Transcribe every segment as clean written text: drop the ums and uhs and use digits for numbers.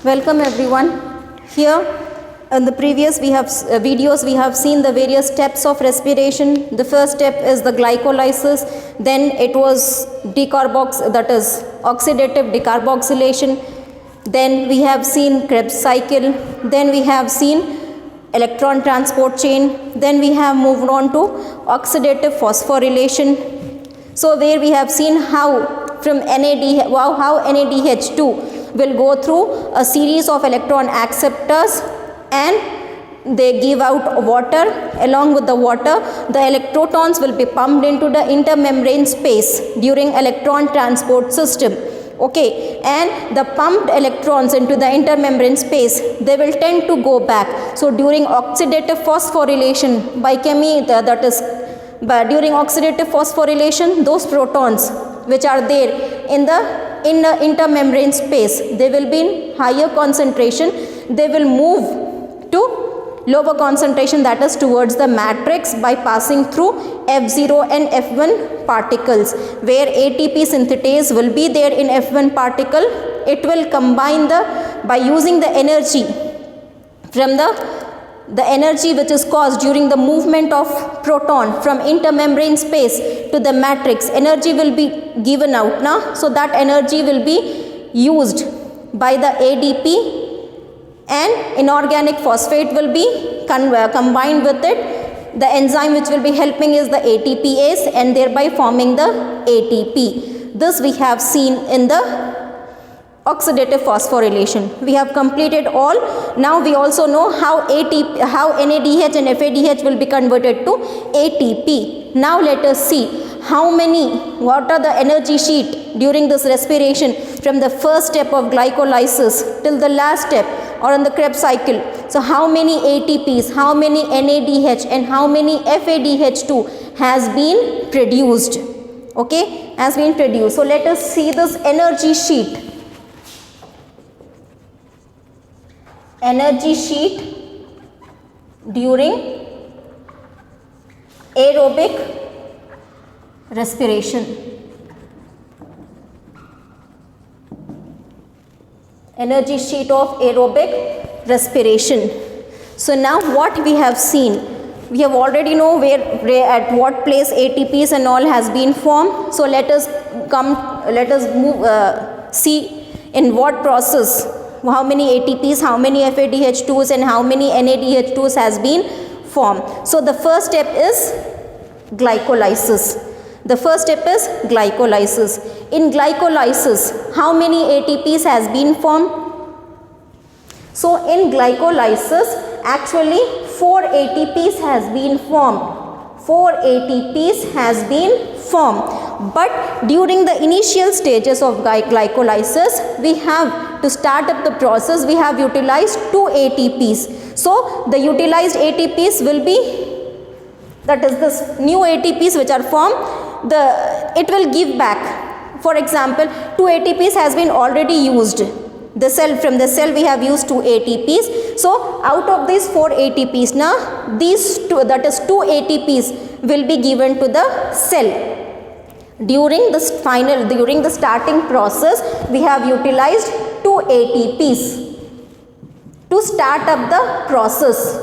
Welcome everyone. Here in the previous videos we have seen the various steps of respiration. The first step is the glycolysis, then it was oxidative decarboxylation, then we have seen Krebs cycle, then we have seen electron transport chain, then we have moved on to oxidative phosphorylation. So where we have seen how NADH2 will go through a series of electron acceptors and they give out water. Along with the water, the electrons will be pumped into the intermembrane space during electron transport system. Okay, and the pumped electrons into the intermembrane space, they will tend to go back. So during oxidative phosphorylation, during oxidative phosphorylation, those protons which are there in the intermembrane space, they will be in higher concentration. They will move to lower concentration, that is towards the matrix, by passing through F0 and F1 particles, where ATP synthetase will be there in F1 particle. It will combine by using the energy from the energy which is caused during the movement of proton from intermembrane space to the matrix. Energy will be given out now, so that energy will be used by the ADP, and inorganic phosphate will be combined with it. The enzyme which will be helping is the ATPase, and thereby forming the ATP. This we have seen in the oxidative phosphorylation. We have completed all. Now we also know how NADH and FADH will be converted to ATP. Now let us see what are the energy sheet during this respiration from the first step of glycolysis till the last step, or in the Krebs cycle. So how many ATPs, how many NADH and how many FADH2 has been produced. Okay, has been produced. So let us see this energy sheet. Energy sheet during aerobic respiration. Energy sheet of aerobic respiration. So now what we have seen, we have already know where at what place ATPs and all has been formed. So let us see in what process, how many ATPs, how many FADH2s and how many NADH2s has been formed. So the first step is glycolysis. The first step is glycolysis. In glycolysis, how many ATPs has been formed? So in glycolysis, actually 4 ATPs has been formed. 4 ATPs has been formed. But during the initial stages of glycolysis, we have to start up the process, we have utilized 2 ATPs. So the utilized ATPs will be, that is this new ATPs which are formed, it will give back. For example, 2 ATPs has been already used. From the cell we have used 2 ATPs. So out of these 4 ATPs, now these 2 ATPs will be given to the cell. During the starting process, we have utilized 2 ATPs to start up the process.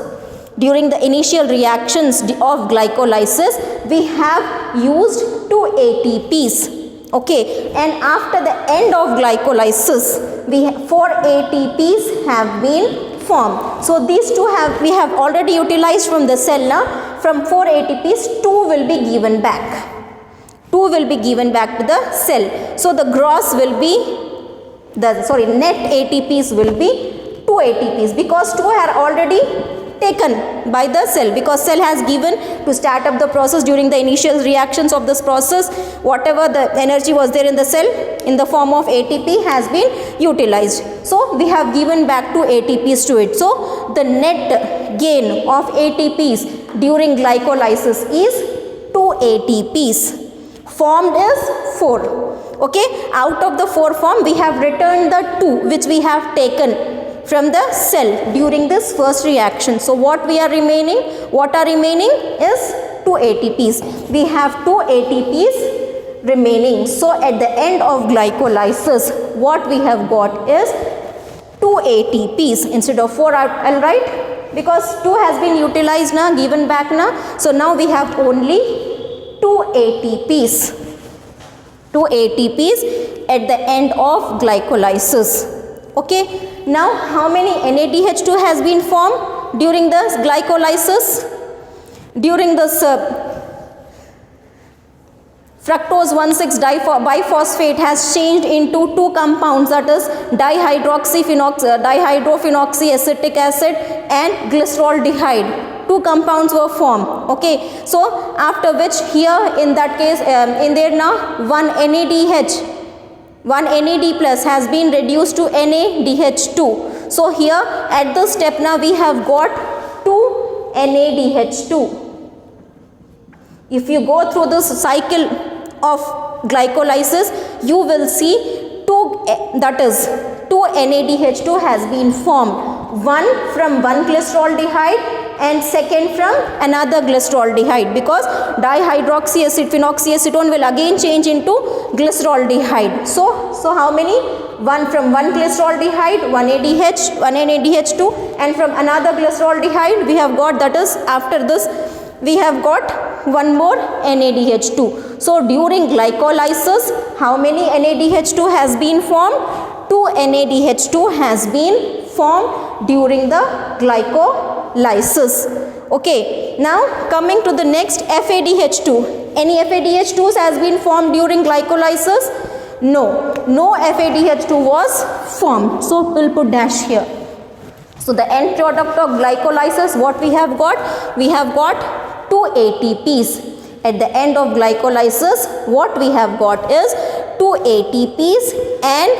During the initial reactions of glycolysis, we have used 2 ATPs. Okay, and after the end of glycolysis, 4 ATPs have been formed. So these 2 we have already utilized from the cell now. From 4 ATPs, 2 will be given back. 2 will be given back to the cell. So the net ATPs will be 2 ATPs, because 2 are already taken by the cell, because cell has given to start up the process. During the initial reactions of this process, whatever the energy was there in the cell in the form of ATP has been utilized. So we have given back 2 ATPs to it. So the net gain of ATPs during glycolysis is 2 ATPs. Formed is 4. Okay, out of the 4 formed, we have returned the 2 which we have taken from the cell during this first reaction. So what are remaining is 2 ATPs. We have 2 ATPs remaining. So at the end of glycolysis, what we have got is 2 2 ATPs instead of 4. I'll write, because 2 has been utilized now, given back now. So now we have only 2 ATPs. 2 ATPs at the end of glycolysis. Okay. Now how many NADH2 has been formed during this glycolysis? During this fructose 1,6-biphosphate has changed into 2 compounds, that is dihydrophenoxyacetic acid and glyceraldehyde. 2 compounds were formed. Okay. So after which here in that case in there now 1 NADH, 1 NAD plus has been reduced to NADH2. So here at this step now we have got 2 NADH2. If you go through this cycle of glycolysis, you will see 2 NADH2 has been formed. One from one glyceraldehyde and second from another glyceraldehyde, because dihydroxyacid phenoxyacetone will again change into glyceraldehyde. So how many? One from one glyceraldehyde, 1 NADH2, and from another glyceraldehyde we have got, that is after this we have got one more NADH2. So during glycolysis, how many NADH2 has been formed? 2 NADH2 has been formed during the glycolysis. Okay. Now coming to the next, FADH2. Any FADH2s has been formed during glycolysis? No. No FADH2 was formed. So we'll put dash here. So the end product of glycolysis, what we have got? We have got 2 ATPs. At the end of glycolysis, what we have got is 2 ATPs and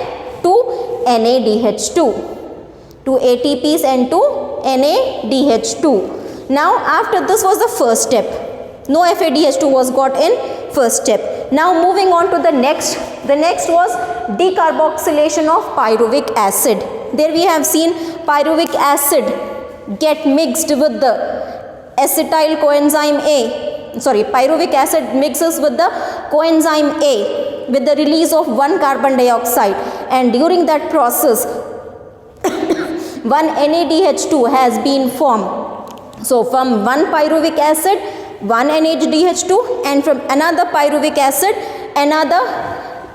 2 NADH2. 2 ATPs and 2 NADH2. Now after this was the first step. No FADH2 was got in first step. Now moving on to the next. The next was decarboxylation of pyruvic acid. There we have seen pyruvic acid get mixed with the acetyl coenzyme A. Pyruvic acid mixes with the coenzyme A with the release of 1 carbon dioxide, and during that process 1 NADH2 has been formed. So from one pyruvic acid 1 NADH2, and from another pyruvic acid another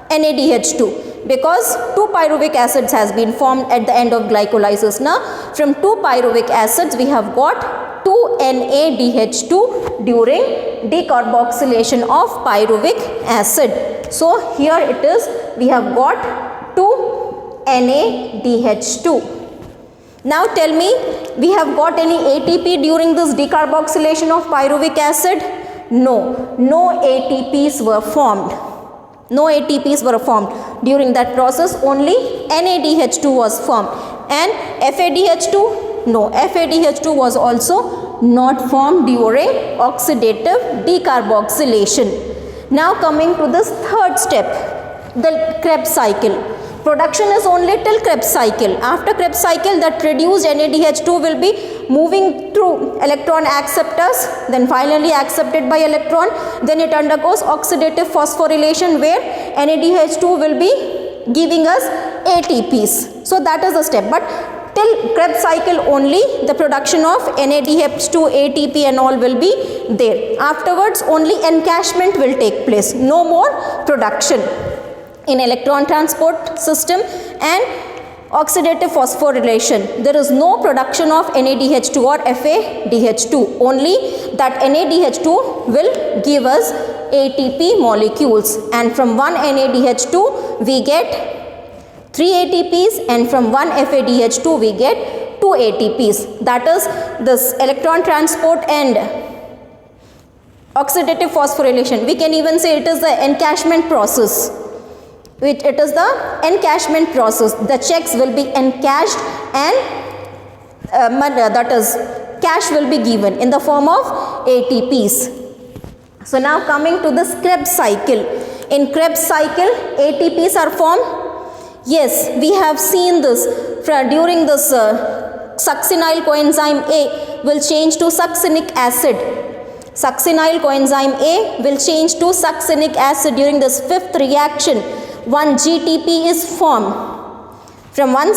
NADH2, because 2 pyruvic acids has been formed at the end of glycolysis. Now from 2 pyruvic acids we have got 2 NADH2 during decarboxylation of pyruvic acid. So here it is, we have got 2 NADH2. Now tell me, we have got any ATP during this decarboxylation of pyruvic acid? No. No ATPs were formed. No ATPs were formed. During that process only NADH2 was formed. And FADH2? No. FADH2 was also not formed during oxidative decarboxylation. Now coming to this third step, the Krebs cycle. Production is only till Krebs cycle. After Krebs cycle, that reduced NADH2 will be moving through electron acceptors, then finally accepted by electron. Then it undergoes oxidative phosphorylation, where NADH2 will be giving us ATPs. So that is the step. But till Krebs cycle only the production of NADH2, ATP and all will be there. Afterwards only encashment will take place. No more production in electron transport system and oxidative phosphorylation. There is no production of NADH2 or FADH2. Only that NADH2 will give us ATP molecules, and from one NADH2 we get 3 ATPs, and from one FADH2 we get 2 ATPs. That is this electron transport and oxidative phosphorylation. We can even say it is the encashment process. It is the encashment process. The checks will be encashed and that is cash will be given in the form of ATPs. So now coming to this Krebs cycle. In Krebs cycle ATPs are formed. Yes, we have seen this during this succinyl coenzyme A will change to succinic acid. Succinyl coenzyme A will change to succinic acid during this fifth reaction. One GTP is formed. From one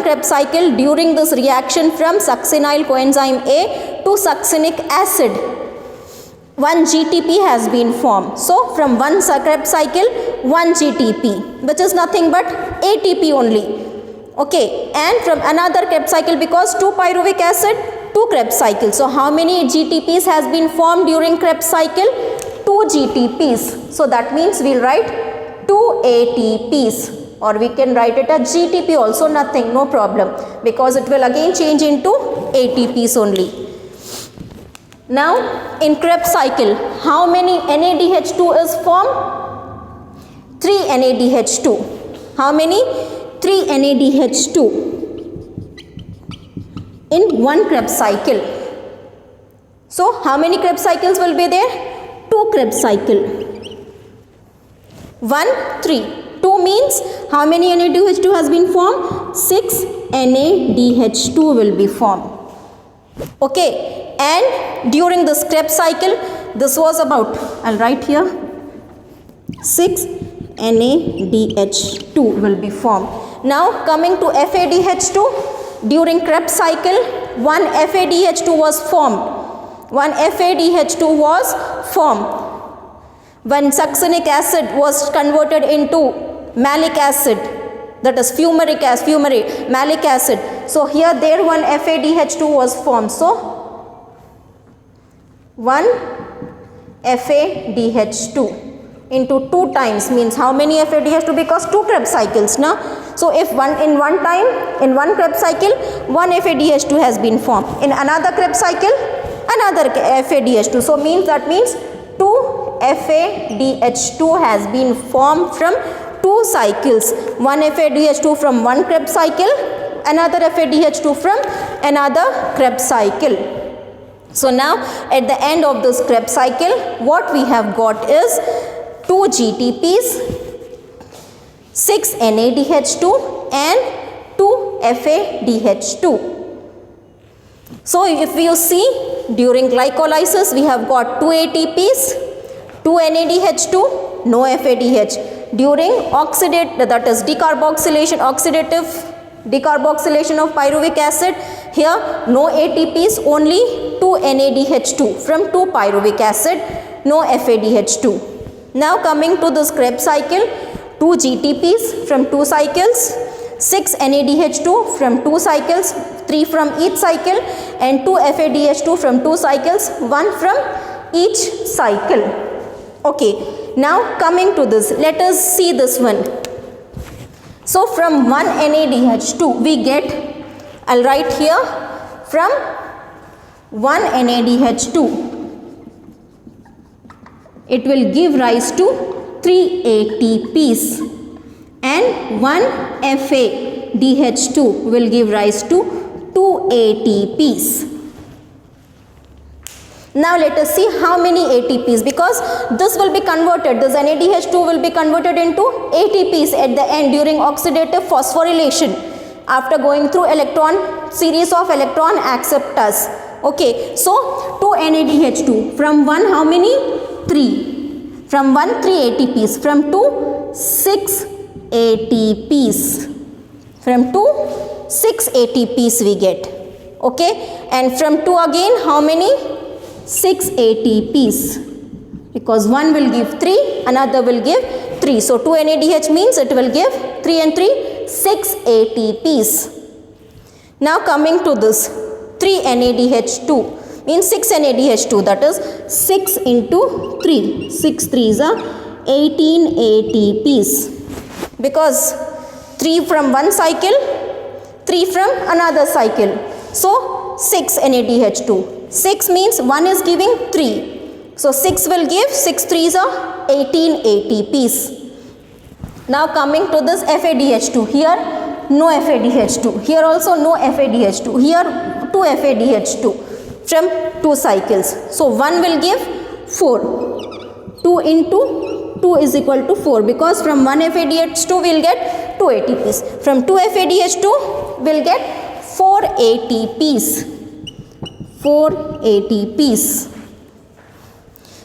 Krebs cycle during this reaction from succinyl coenzyme A to succinic acid, 1 GTP has been formed. So from one Krebs cycle, 1 GTP, which is nothing but ATP only. Okay, and from another Krebs cycle, because 2 pyruvic acid, 2 Krebs cycles. So how many GTPs has been formed during Krebs cycle? 2 GTPs. So that means we'll write 2 ATPs. Or we can write it as GTP also, nothing, no problem, because it will again change into ATPs only. Now in Krebs cycle, how many NADH2 is formed? 3 NADH2. How many? 3 NADH2 in one Krebs cycle. So how many Krebs cycles will be there? 2 Krebs cycle. 1, 3. 2 means how many NADH2 has been formed? 6 NADH2 will be formed. Okay, and during this Krebs cycle, this was about, I'll write here, 6 NADH2 will be formed. Now coming to FADH2, during Krebs cycle, 1 FADH2 was formed. 1 FADH2 was formed when succinic acid was converted into malic acid, that is fumaric malic acid. So here there 1 FADH2 was formed. So 1 FADH2 into 2 times means how many FADH2, because 2 Krebs cycles now. So if in one Krebs cycle 1 FADH2 has been formed, in another Krebs cycle another FADH2. So that means 2 FADH2 has been formed from 2 cycles. 1 FADH2 from one Krebs cycle, another FADH2 from another Krebs cycle. So now at the end of this Krebs cycle, what we have got is 2 GTPs, 6 NADH2 and 2 FADH2. So if you see, during glycolysis we have got 2 ATPs, 2 NADH2, no FADH. During oxidative decarboxylation of pyruvic acid, here no ATPs, only 2 NADH2 from 2 pyruvic acid, no FADH2. Now coming to this Krebs cycle, 2 GTPs from 2 cycles, 6 NADH2 from 2 cycles, 3 from each cycle, and 2 FADH2 from 2 cycles, 1 from each cycle. Okay, now coming to this, let us see this one. So from 1 NADH2 we get, I'll write here, from 1 NADH2 it will give rise to 3 ATPs, and 1 FADH2 will give rise to 2 ATPs. Now let us see how many ATPs, because this will be converted, this NADH2 will be converted into ATPs at the end during oxidative phosphorylation after going through series of electron acceptors. Okay, so 2 NADH2 from 1 how many? 3. From 1 3 ATPs, from 2 6 ATPs, from 2 6 ATPs we get. Okay, and from 2 again how many? 6 ATPs, because one will give 3, another will give 3. So 2 NADH means it will give 3 and 3, 6 ATPs. Now coming to this 3 NADH2 means 6 NADH2, that is 6 into 3, 6 3s are 18 ATPs, because 3 from one cycle, 3 from another cycle. So 6 NADH2. 6 means 1 is giving 3. So 6 will give 6 3s are 18 ATPs. Now coming to this FADH2. Here no FADH2. Here also no FADH2. Here 2 FADH2 from 2 cycles. So 1 will give 4. 2 into 2 is equal to 4, because from 1 FADH2 we will get 2 ATPs. From 2 FADH2 we will get 4 ATPs. 4 ATPs.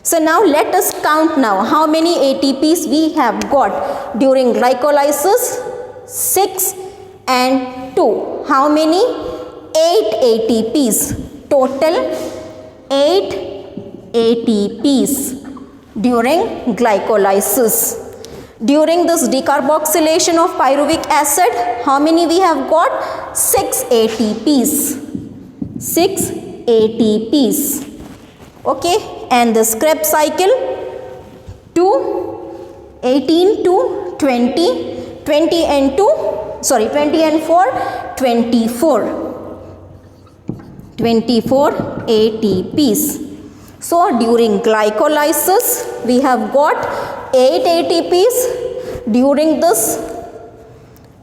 So now let us count now how many ATPs we have got during glycolysis. 6 and 2. How many? 8 ATPs. Total 8 ATPs during glycolysis. During this decarboxylation of pyruvic acid, how many we have got? 6 ATPs. 6 ATPs. Okay, and the Krebs cycle, 2, 18 to 20, 20 and 2, sorry, 20 and 4, 24. 24 ATPs. So during glycolysis, we have got 8 ATPs. During this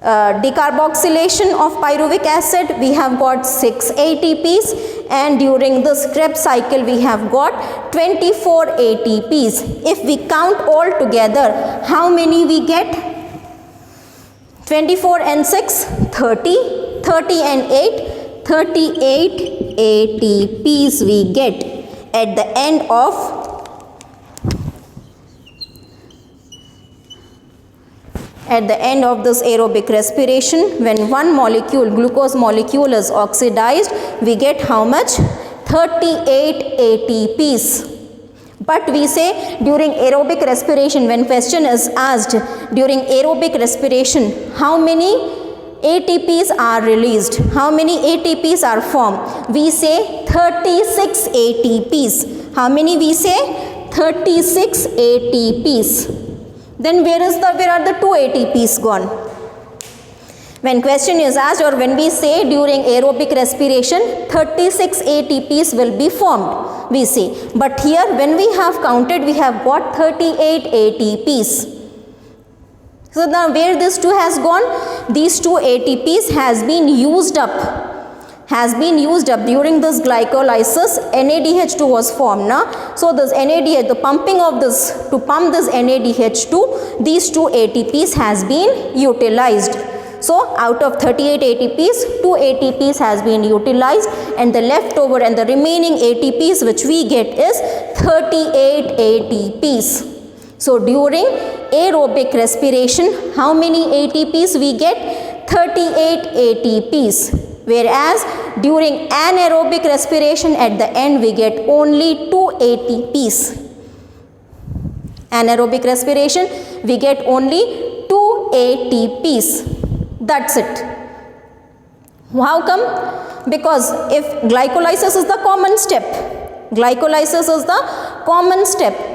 decarboxylation of pyruvic acid, we have got 6 ATPs, and during this Krebs cycle, we have got 24 ATPs. If we count all together, how many we get? 24 and 6, 30, 30 and 8, 38 ATPs we get at the end of this aerobic respiration. When one molecule, glucose molecule, is oxidized, we get how much? 38 ATPs. But we say during aerobic respiration, when question is asked during aerobic respiration, how many ATPs are released, how many ATPs are formed, we say 36 ATPs. How many we say? 36 ATPs. Then where are the 2 ATPs gone? When question is asked, or when we say during aerobic respiration, 36 ATPs will be formed, we say. But here when we have counted, we have got 38 ATPs. So now where this 2 has gone? These 2 ATPs has been used up. During this glycolysis. NADH2 was formed now. So this NADH, the pumping of this, to pump this NADH2, these 2 ATPs has been utilized. So out of 38 ATPs, 2 ATPs has been utilized, and the leftover and the remaining ATPs which we get is 38 ATPs. So during aerobic respiration, how many ATPs we get? 38 ATPs. Whereas during anaerobic respiration, at the end we get only 2 ATPs. Anaerobic respiration, we get only 2 ATPs. That's it. How come? Because if glycolysis is the common step,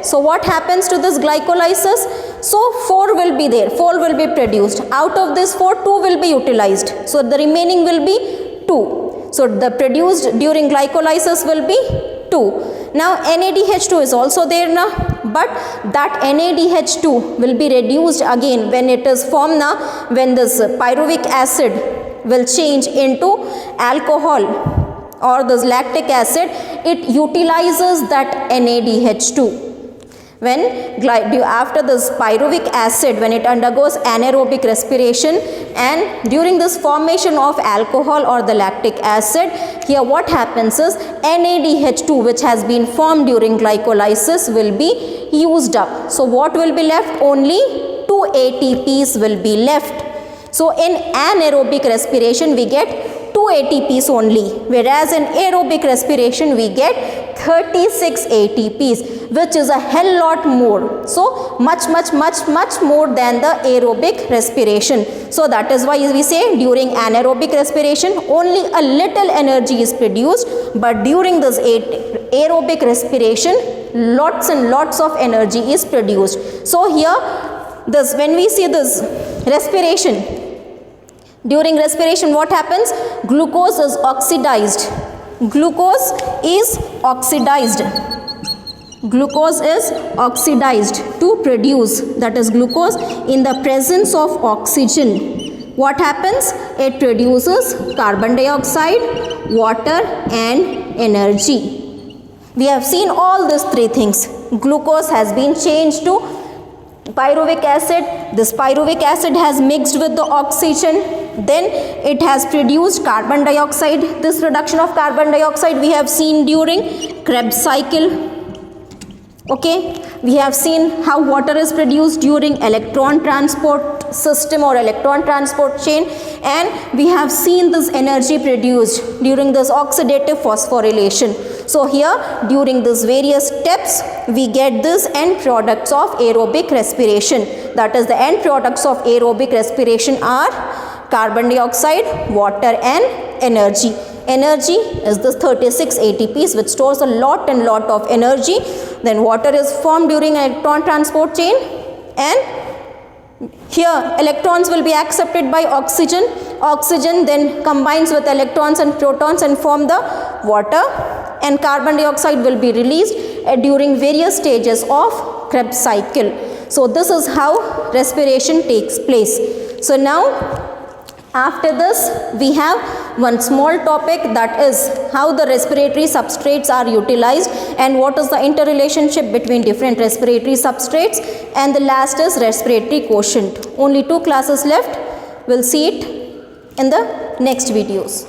so what happens to this glycolysis? So 4 will be there, 4 will be produced. Out of this 4, 2 will be utilized. So the remaining will be 2. So the produced during glycolysis will be 2. Now NADH2 is also there now, but that NADH2 will be reduced again when it is formed now, when this pyruvic acid will change into alcohol or this lactic acid, it utilizes that NADH2. When after this pyruvic acid, when it undergoes anaerobic respiration, and during this formation of alcohol or the lactic acid, here what happens is NADH2, which has been formed during glycolysis, will be used up. So what will be left? Only 2 ATPs will be left. So in anaerobic respiration we get 2 ATPs only, whereas in aerobic respiration we get 36 ATPs, which is a hell lot more. So much more than the aerobic respiration. So that is why we say during anaerobic respiration only a little energy is produced, but during this aerobic respiration lots and lots of energy is produced. So here this, when we see this respiration, during respiration what happens? Glucose is oxidized. Glucose is oxidized to produce, that is glucose, in the presence of oxygen. What happens? It produces carbon dioxide, water and energy. We have seen all these 3 things. Glucose has been changed to pyruvic acid. This pyruvic acid has mixed with the oxygen, then it has produced carbon dioxide. This reduction of carbon dioxide we have seen during Krebs cycle. Okay, we have seen how water is produced during electron transport system or electron transport chain, and we have seen this energy produced during this oxidative phosphorylation. So here during these various steps we get this end products of aerobic respiration. That is, the end products of aerobic respiration are carbon dioxide, water and energy. Energy is this 36 ATPs which stores a lot of energy. Then water is formed during electron transport chain, and here electrons will be accepted by oxygen. Oxygen then combines with electrons and protons and form the water, and carbon dioxide will be released during various stages of Krebs cycle. So this is how respiration takes place. So now after this we have one small topic, that is how the respiratory substrates are utilized and what is the interrelationship between different respiratory substrates, and the last is respiratory quotient. Only 2 classes left. We'll see it in the next videos.